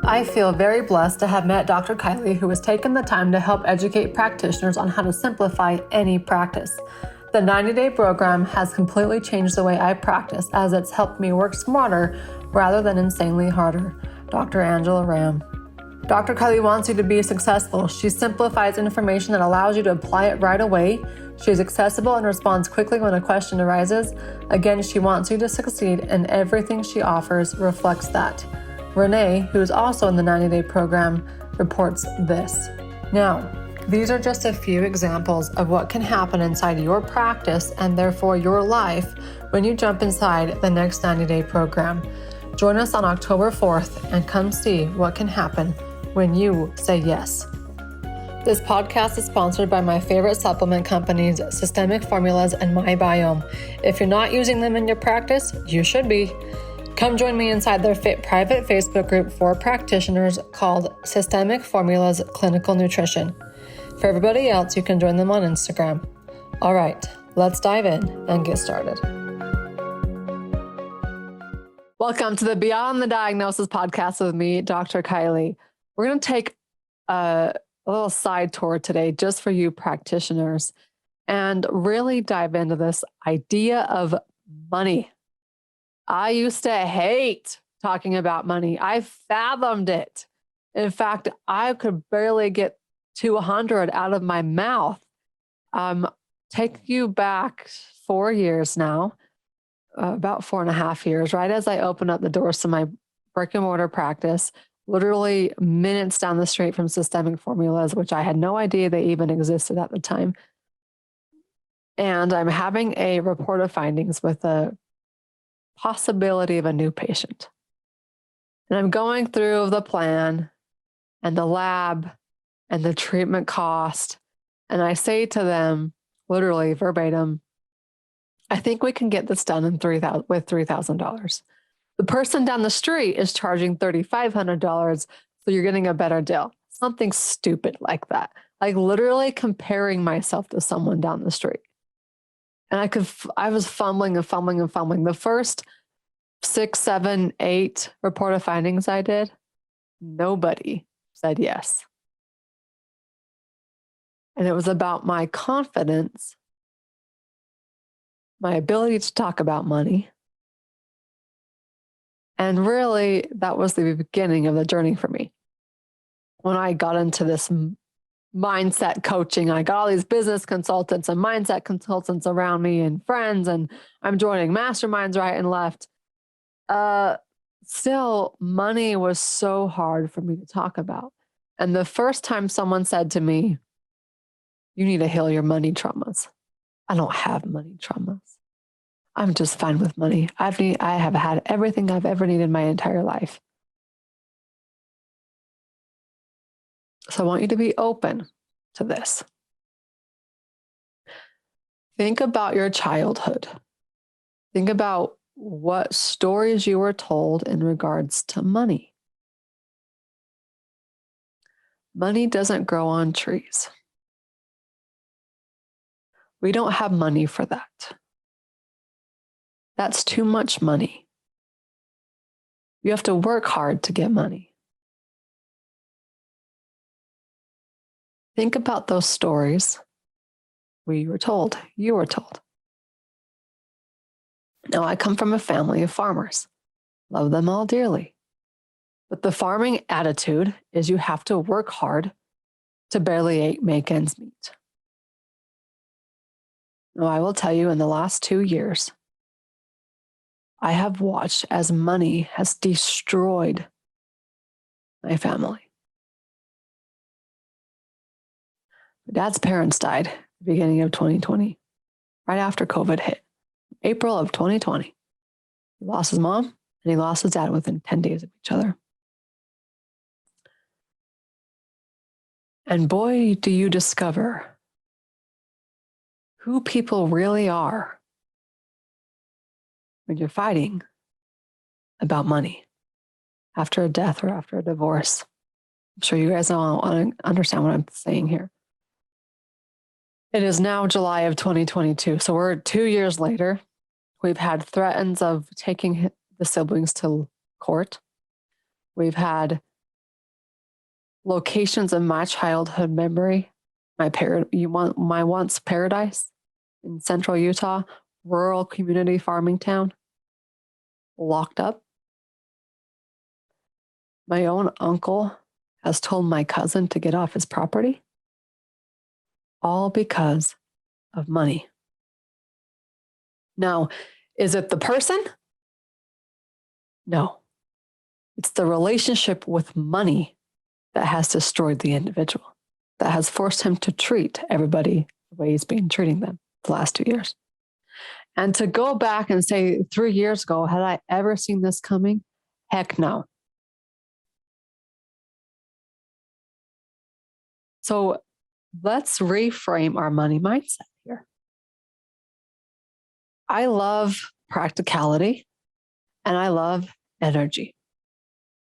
I feel very blessed to have met Dr. Kylie, who has taken the time to help educate practitioners on how to simplify any practice. The 90-day program has completely changed the way I practice, as it's helped me work smarter rather than insanely harder. Dr. Angela Ram. Dr. Kylie wants you to be successful. She simplifies information that allows you to apply it right away. She is accessible and responds quickly when a question arises. Again, she wants you to succeed, and everything she offers reflects that. Renee, who is also in the 90-day program, reports this. Now, these are just a few examples of what can happen inside your practice and therefore your life when you jump inside the next 90-day program. Join us on October 4th and come see what can happen when you say yes. This podcast is sponsored by my favorite supplement companies, Systemic Formulas and My Biome. If you're not using them in your practice, you should be. Come join me inside their private Facebook group for practitioners called Systemic Formulas Clinical Nutrition. For everybody else, you can join them on Instagram. All right, let's dive in and get started. Welcome to the Beyond the Diagnosis podcast with me, Dr. Kylie. We're going to take a little side tour today just for you practitioners and really dive into this idea of money. I used to hate talking about money. I fathomed it. In fact, I could barely get 200 out of my mouth. Take you back 4 years now, about 4.5 years, right as I opened up the doors to my brick and mortar practice, literally minutes down the street from Systemic Formulas, which I had no idea they even existed at the time. And I'm having a report of findings with a possibility of a new patient. And I'm going through the plan and the lab and the treatment cost. And I say to them, literally verbatim, I think we can get this done with $3,000. The person down the street is charging $3,500, so you're getting a better deal. Something stupid like that. Like literally comparing myself to someone down the street. And I was fumbling. The first 6, 7, 8 report of findings I did, nobody said yes. And it was about my confidence, my ability to talk about money. And really, that was the beginning of the journey for me. When I got into this mindset coaching, I got all these business consultants and mindset consultants around me and friends, and I'm joining masterminds right and left. Still, money was so hard for me to talk about. And the first time someone said to me, you need to heal your money traumas. I don't have money traumas. I'm just fine with money. I have had everything I've ever needed my entire life. So I want you to be open to this. Think about your childhood. Think about what stories you were told in regards to money. Money doesn't grow on trees. We don't have money for that. That's too much money. You have to work hard to get money. Think about those stories you were told. Now, I come from a family of farmers. Love them all dearly. But the farming attitude is you have to work hard to barely make ends meet. Now, I will tell you, in the last 2 years, I have watched as money has destroyed my family. My dad's parents died at the beginning of 2020, right after COVID hit, April of 2020. He lost his mom and he lost his dad within 10 days of each other. And boy, do you discover who people really are when you're fighting about money after a death or after a divorce. I'm sure you guys want to understand what I'm saying here. It is now July of 2022. So we're 2 years later. We've had threats of taking the siblings to court. We've had locations in my childhood memory, my once paradise in central Utah, rural community farming town, locked up. My own uncle has told my cousin to get off his property, all because of money. Now, is it the person? No. It's the relationship with money that has destroyed the individual, that has forced him to treat everybody the way he's been treating them the last 2 years. And to go back and say 3 years ago, had I ever seen this coming? Heck no. So let's reframe our money mindset here. I love practicality and I love energy.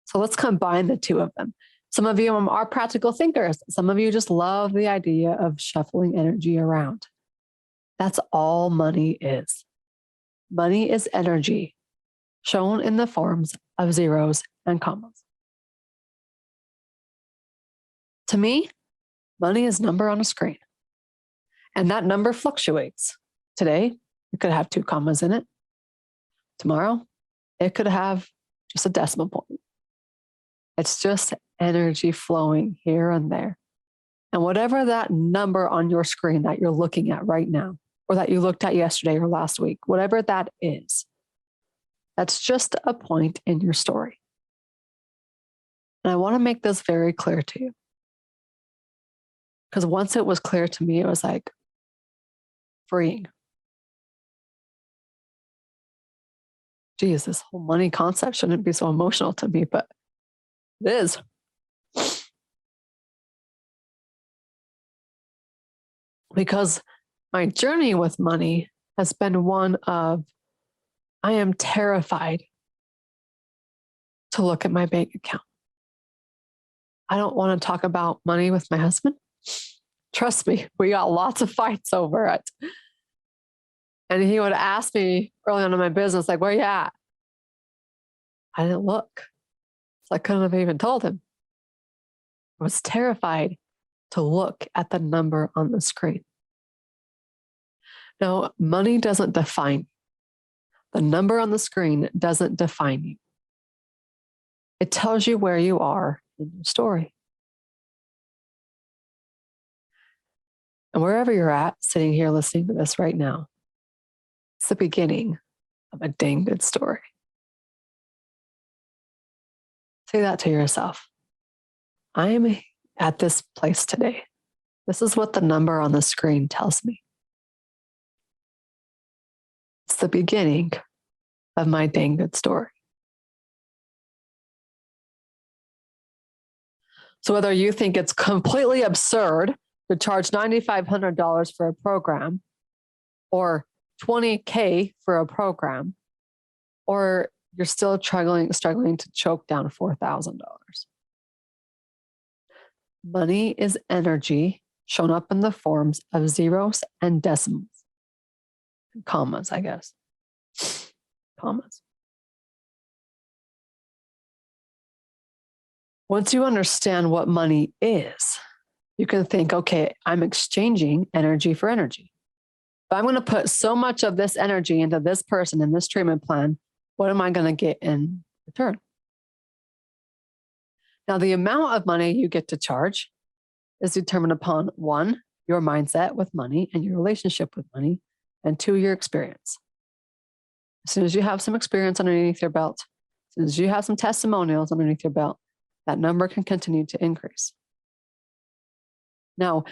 So let's combine the two of them. Some of you are practical thinkers. Some of you just love the idea of shuffling energy around. That's all money is. Money is energy shown in the forms of zeros and commas. To me, money is a number on a screen. And that number fluctuates. Today, it could have 2 commas in it. Tomorrow, it could have just a decimal point. It's just energy flowing here and there. And whatever that number on your screen that you're looking at right now, or that you looked at yesterday or last week, whatever that is, that's just a point in your story. And I want to make this very clear to you. Because once it was clear to me, it was like freeing. Geez, this whole money concept shouldn't be so emotional to me, but it is. Because my journey with money has been one of, I am terrified to look at my bank account. I don't want to talk about money with my husband. Trust me, we got lots of fights over it. And he would ask me early on in my business, like, where you at? I didn't look. So I couldn't have even told him. I was terrified to look at the number on the screen. Now, money doesn't define you. The number on the screen doesn't define you. It tells you where you are in your story. And wherever you're at, sitting here listening to this right now, it's the beginning of a dang good story. Say that to yourself. I'm at this place today. This is what the number on the screen tells me. It's the beginning of my dang good story. So whether you think it's completely absurd to charge $9,500 for a program, or $20,000 for a program, or you're still struggling to choke down $4,000. Money is energy shown up in the forms of zeros and decimals. Commas, I guess. Commas. Once you understand what money is, you can think, okay, I'm exchanging energy for energy. If I'm going to put so much of this energy into this person in this treatment plan, what am I going to get in return? Now, the amount of money you get to charge is determined upon 1, your mindset with money and your relationship with money, and 2, your experience. As soon as you have some experience underneath your belt, as soon as you have some testimonials underneath your belt, that number can continue to increase. Now,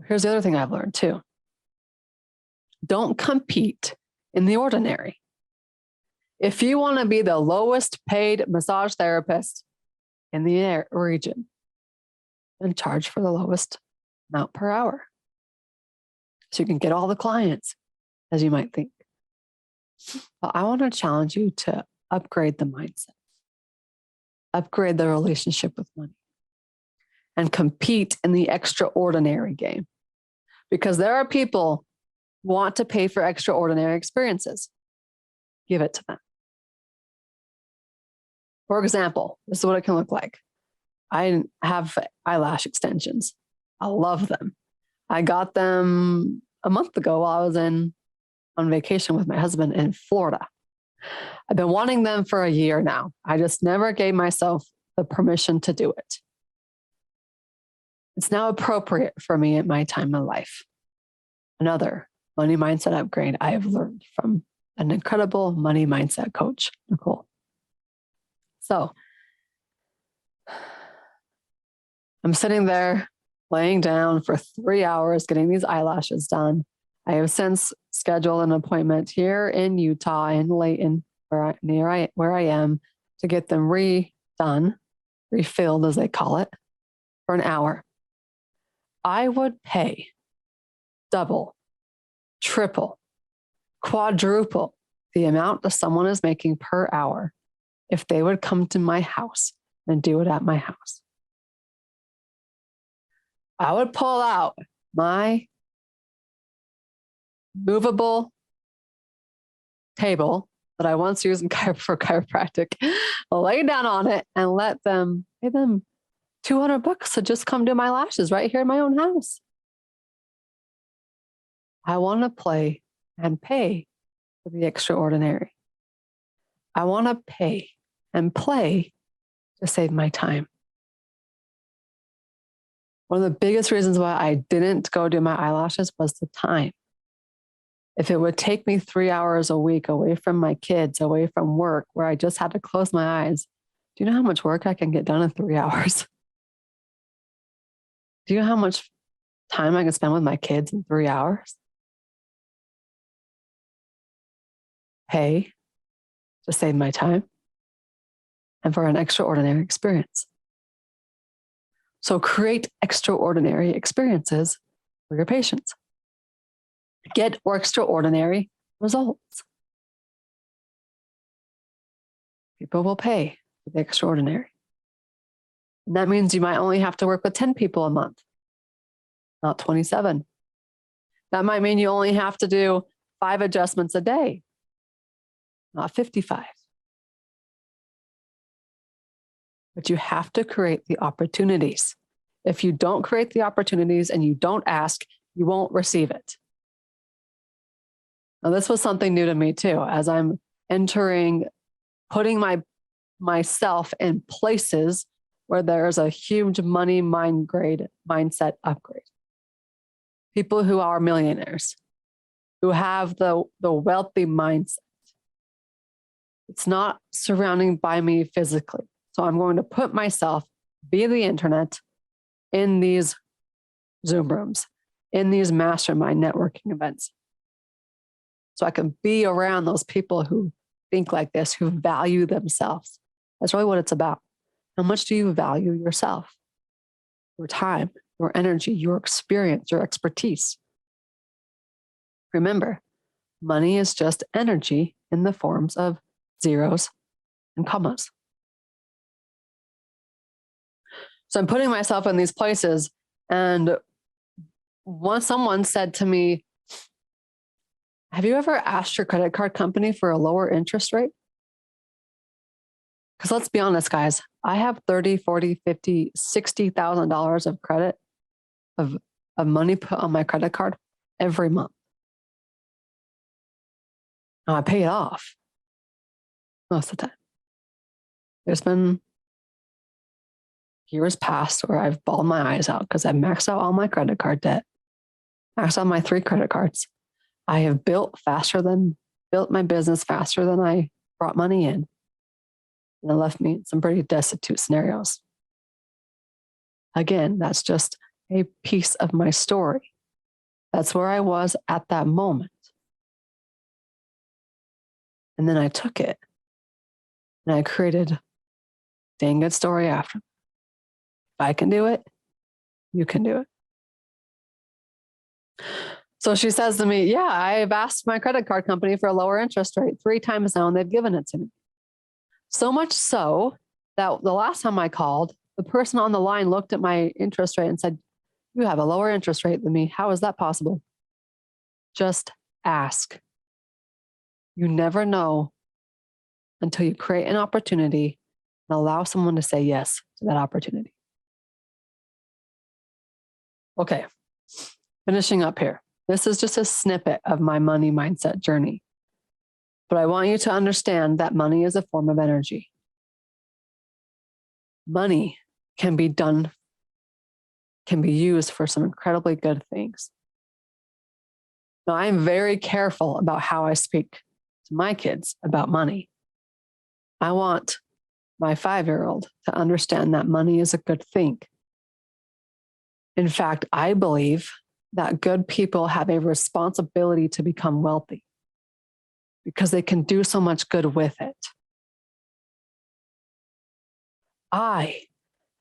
here's the other thing I've learned too. Don't compete in the ordinary. If you want to be the lowest paid massage therapist in the region, then charge for the lowest amount per hour. So you can get all the clients, as you might think. But I want to challenge you to upgrade the mindset, upgrade the relationship with money, and compete in the extraordinary game. Because there are people who want to pay for extraordinary experiences. Give it to them. For example, this is what it can look like. I have eyelash extensions. I love them. I got them a month ago while I was on vacation with my husband in Florida. I've been wanting them for a year now. I just never gave myself the permission to do it. It's now appropriate for me at my time of life. Another money mindset upgrade I have learned from an incredible money mindset coach, Nicole. So I'm sitting there laying down for 3 hours, getting these eyelashes done. I have since scheduled an appointment here in Utah, in Layton, where I am, to get them redone, refilled as they call it, for an hour. I would pay double, triple, quadruple the amount that someone is making per hour if they would come to my house and do it at my house. I would pull out my movable table that I once used for chiropractic, lay down on it and pay them $200 to just come do my lashes right here in my own house. I want to play and pay for the extraordinary. I want to pay and play to save my time. One of the biggest reasons why I didn't go do my eyelashes was the time. If it would take me 3 hours a week away from my kids, away from work, where I just had to close my eyes, do you know how much work I can get done in 3 hours? Do you know how much time I can spend with my kids in 3 hours? Pay to save my time and for an extraordinary experience. So create extraordinary experiences for your patients. Get extraordinary results. People will pay for the extraordinary. And that means you might only have to work with 10 people a month, not 27. That might mean you only have to do 5 adjustments a day, not 55. But you have to create the opportunities. If you don't create the opportunities and you don't ask, you won't receive it. Now, this was something new to me too, as I'm putting myself in places where there's a huge money mindset upgrade. People who are millionaires, who have the wealthy mindset. It's not surrounding by me physically. So I'm going to put myself via the internet in these Zoom rooms, in these mastermind networking events. So I can be around those people who think like this, who value themselves. That's really what it's about. How much do you value yourself? Your time, your energy, your experience, your expertise. Remember, money is just energy in the forms of zeros and commas. So I'm putting myself in these places, and once someone said to me, have you ever asked your credit card company for a lower interest rate? Because let's be honest, guys, I have $30,000, $40,000, $50,000, $60,000 of credit, of money put on my credit card every month. Now I pay it off most of the time. There's been years past where I've bawled my eyes out because I've maxed out all my credit card debt, maxed out my 3 credit cards. I have built my business faster than I brought money in. And it left me in some pretty destitute scenarios. Again, that's just a piece of my story. That's where I was at that moment. And then I took it and I created a dang good story after. If I can do it, you can do it. So she says to me, yeah, I've asked my credit card company for a lower interest rate 3 times now, and they've given it to me. So much so that the last time I called, the person on the line looked at my interest rate and said, you have a lower interest rate than me. How is that possible? Just ask. You never know until you create an opportunity and allow someone to say yes to that opportunity. Okay, finishing up here. This is just a snippet of my money mindset journey. But I want you to understand that money is a form of energy. Money can be used for some incredibly good things. Now, I'm very careful about how I speak to my kids about money. I want my 5-year-old to understand that money is a good thing. In fact, I believe that good people have a responsibility to become wealthy because they can do so much good with it. I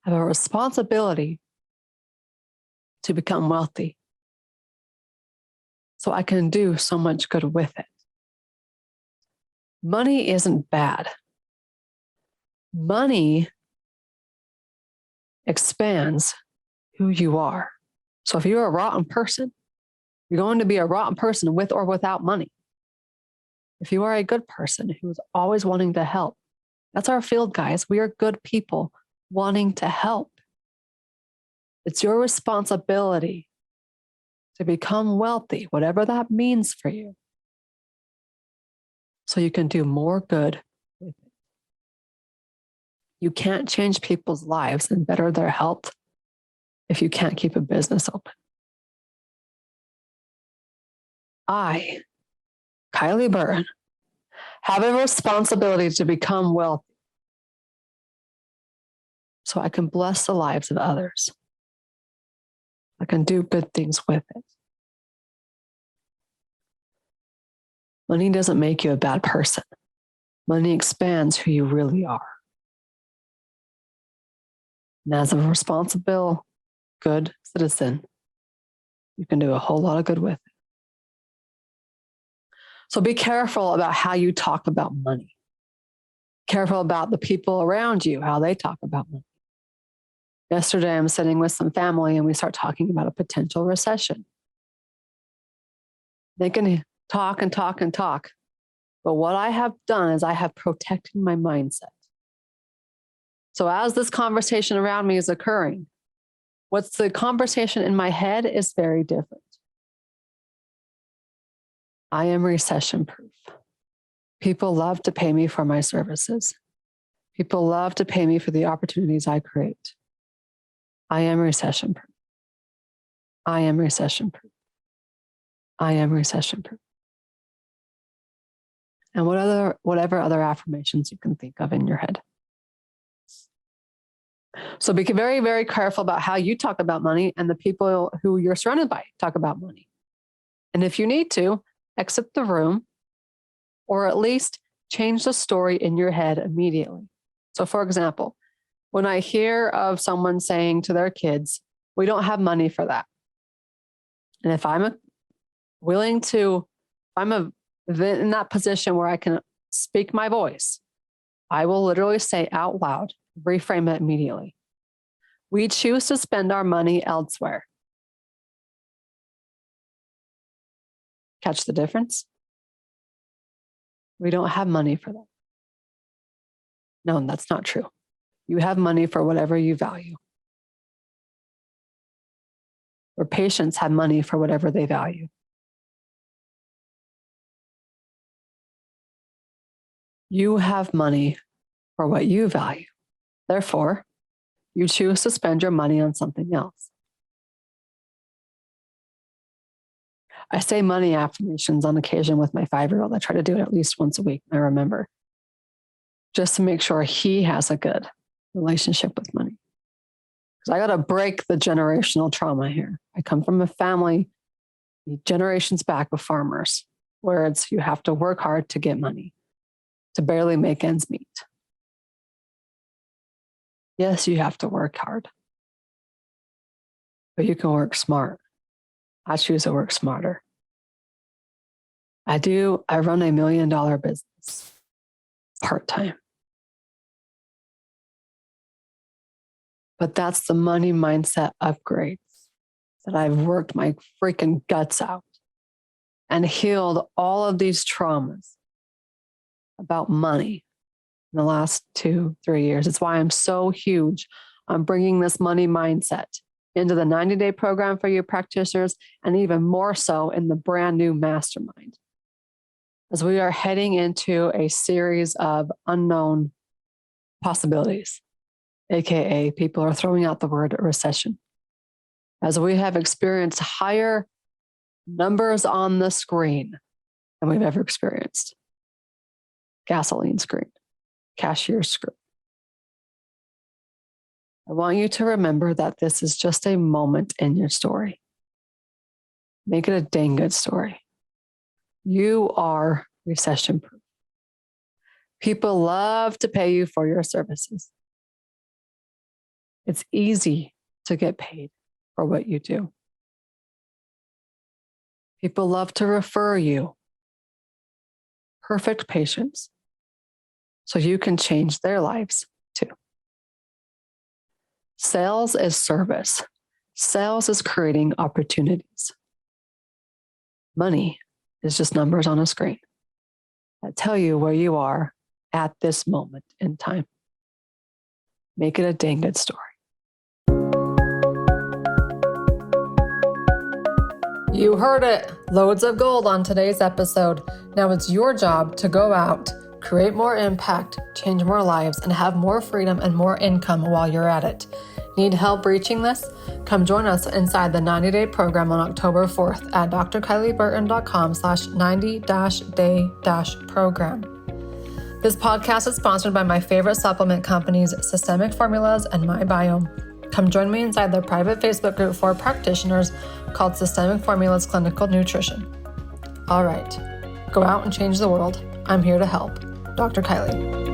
have a responsibility to become wealthy so I can do so much good with it. Money isn't bad. Money expands who you are. So if you're a rotten person, you're going to be a rotten person with or without money. If you are a good person who's always wanting to help, that's our field, guys. We are good people wanting to help. It's your responsibility to become wealthy, whatever that means for you, so you can do more good with it. You can't change people's lives and better their health if you can't keep a business open. I, Kylie Burton, have a responsibility to become wealthy so I can bless the lives of others. I can do good things with it. Money doesn't make you a bad person. Money expands who you really are. And as a responsible, good citizen, you can do a whole lot of good with it. So be careful about how you talk about money. Careful about the people around you, how they talk about money. Yesterday, I'm sitting with some family and we start talking about a potential recession. They can talk and talk and talk. But what I have done is I have protected my mindset. So as this conversation around me is occurring, what's the conversation in my head is very different. I am recession-proof. People love to pay me for my services. People love to pay me for the opportunities I create. I am recession-proof. I am recession-proof. I am recession-proof. And whatever other affirmations you can think of in your head. So be very, very careful about how you talk about money and the people who you're surrounded by talk about money. And if you need to, exit the room or at least change the story in your head immediately. So for example, when I hear of someone saying to their kids, we don't have money for that. And if I'm in that position where I can speak my voice, I will literally say out loud, reframe it immediately. We choose to spend our money elsewhere. Catch the difference? We don't have money for that. No, that's not true. You have money for whatever you value. Or patients have money for whatever they value. You have money for what you value. Therefore, you choose to spend your money on something else. I say money affirmations on occasion with my 5-year-old. I try to do it at least once a week. I remember, just to make sure he has a good relationship with money. Because I got to break the generational trauma here. I come from a family generations back of farmers, where it's you have to work hard to get money, to barely make ends meet. Yes, you have to work hard, but you can work smart. I choose to work smarter. I run $1 million business part-time. But that's the money mindset upgrades that I've worked my freaking guts out and healed all of these traumas about money in the last 2-3 years. It's why I'm so huge on bringing this money mindset into the 90-day program for you practitioners, and even more so in the brand new mastermind, as we are heading into a series of unknown possibilities, AKA people are throwing out the word recession, as we have experienced higher numbers on the screen than we've ever experienced. Gasoline screen, cashier screen. I want you to remember that this is just a moment in your story. Make it a dang good story. You are recession-proof. People love to pay you for your services. It's easy to get paid for what you do. People love to refer you perfect patients so you can change their lives too. Sales is service. Sales is creating opportunities. Money is just numbers on a screen that tell you where you are at this moment in time. Make it a dang good story. You heard it. Loads of gold on today's episode. Now it's your job to go out, create more impact, change more lives, and have more freedom and more income while you're at it. Need help reaching this? Come join us inside the 90-day program on October 4th at drkylieburton.com/90-day-program. This podcast is sponsored by my favorite supplement companies, Systemic Formulas and My Biome. Come join me inside their private Facebook group for practitioners called Systemic Formulas Clinical Nutrition. All right, go out and change the world. I'm here to help. Dr. Kylie.